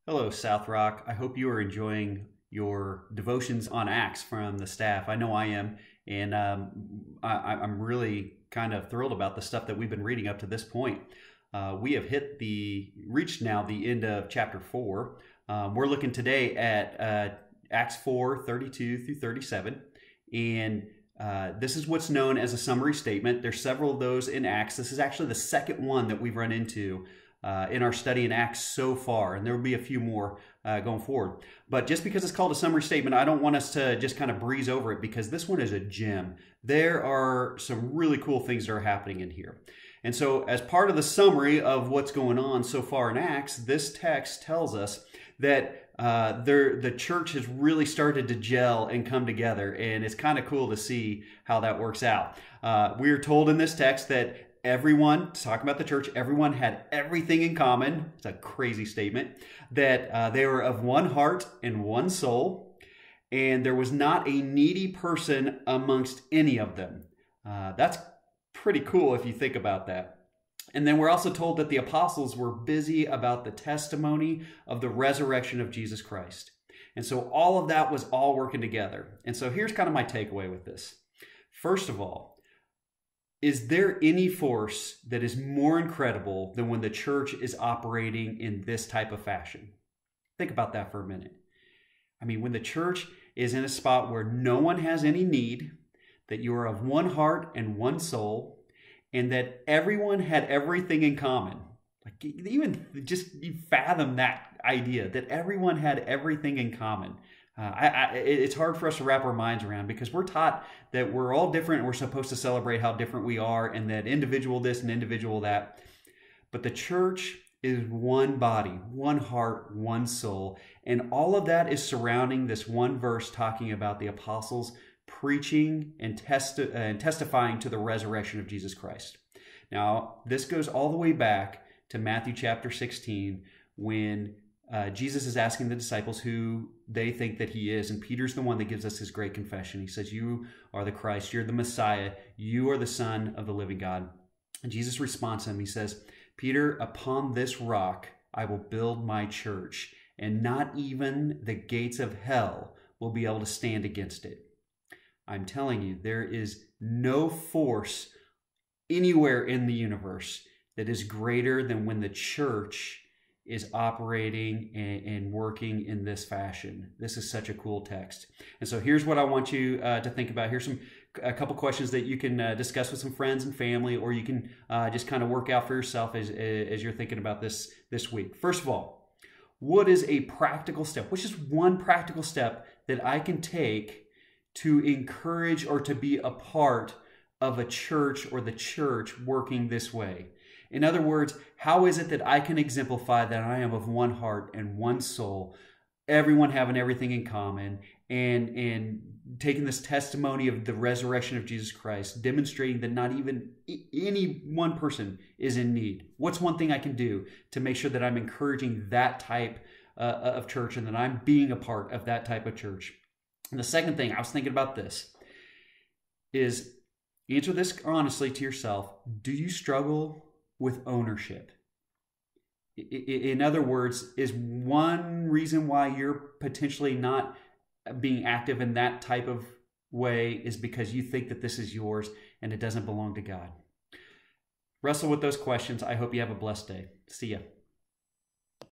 Hello, South Rock. I hope you are enjoying your devotions on Acts from the staff. I know I am, and I'm really kind of thrilled about the stuff that we've been reading up to this point. We have reached now the end of chapter 4. We're looking today at Acts 4:32 through 37, and this is what's known as a summary statement. There's several of those in Acts. This is actually the second one that we've run into in our study in Acts so far, and there will be a few more going forward. But just because it's called a summary statement, I don't want us to just kind of breeze over it, because this one is a gem. There are some really cool things that are happening in here. And so as part of the summary of what's going on so far in Acts, this text tells us that the church has really started to gel and come together, and it's kind of cool to see how that works out. We are told in this text that everyone, talking about the church, everyone had everything in common. It's a crazy statement. That they were of one heart and one soul, and there was not a needy person amongst any of them. That's pretty cool if you think about that. And then we're also told that the apostles were busy about the testimony of the resurrection of Jesus Christ. And so all of that was all working together. And so here's kind of my takeaway with this. First of all, is there any force that is more incredible than when the church is operating in this type of fashion? Think about that for a minute. I mean, when the church is in a spot where no one has any need, that you are of one heart and one soul, and that everyone had everything in common. Like, even just you fathom that idea, that everyone had everything in common. It's hard for us to wrap our minds around, because we're taught that we're all different and we're supposed to celebrate how different we are, and that individual this and individual that. But the church is one body, one heart, one soul. And all of that is surrounding this one verse talking about the apostles preaching and testifying to the resurrection of Jesus Christ. Now, this goes all the way back to Matthew chapter 16, when Jesus is asking the disciples who they think that he is. And Peter's the one that gives us his great confession. He says, "You are the Christ, you're the Messiah, you are the Son of the living God." And Jesus responds to him. He says, "Peter, upon this rock I will build my church, and not even the gates of hell will be able to stand against it." I'm telling you, there is no force anywhere in the universe that is greater than when the church is operating and working in this fashion. This is such a cool text. And so here's what I want you to think about. Here's a couple questions that you can discuss with some friends and family, or you can just kind of work out for yourself as you're thinking about this week. First of all, what is a practical step? Which is one practical step that I can take to encourage or to be a part of a church, or the church working this way? In other words, how is it that I can exemplify that I am of one heart and one soul, everyone having everything in common, and taking this testimony of the resurrection of Jesus Christ, demonstrating that not even any one person is in need? What's one thing I can do to make sure that I'm encouraging that type of church, and that I'm being a part of that type of church? And the second thing, I was thinking about this, is answer this honestly to yourself. Do you struggle with ownership? In other words, is one reason why you're potentially not being active in that type of way is because you think that this is yours and it doesn't belong to God? Wrestle with those questions. I hope you have a blessed day. See ya.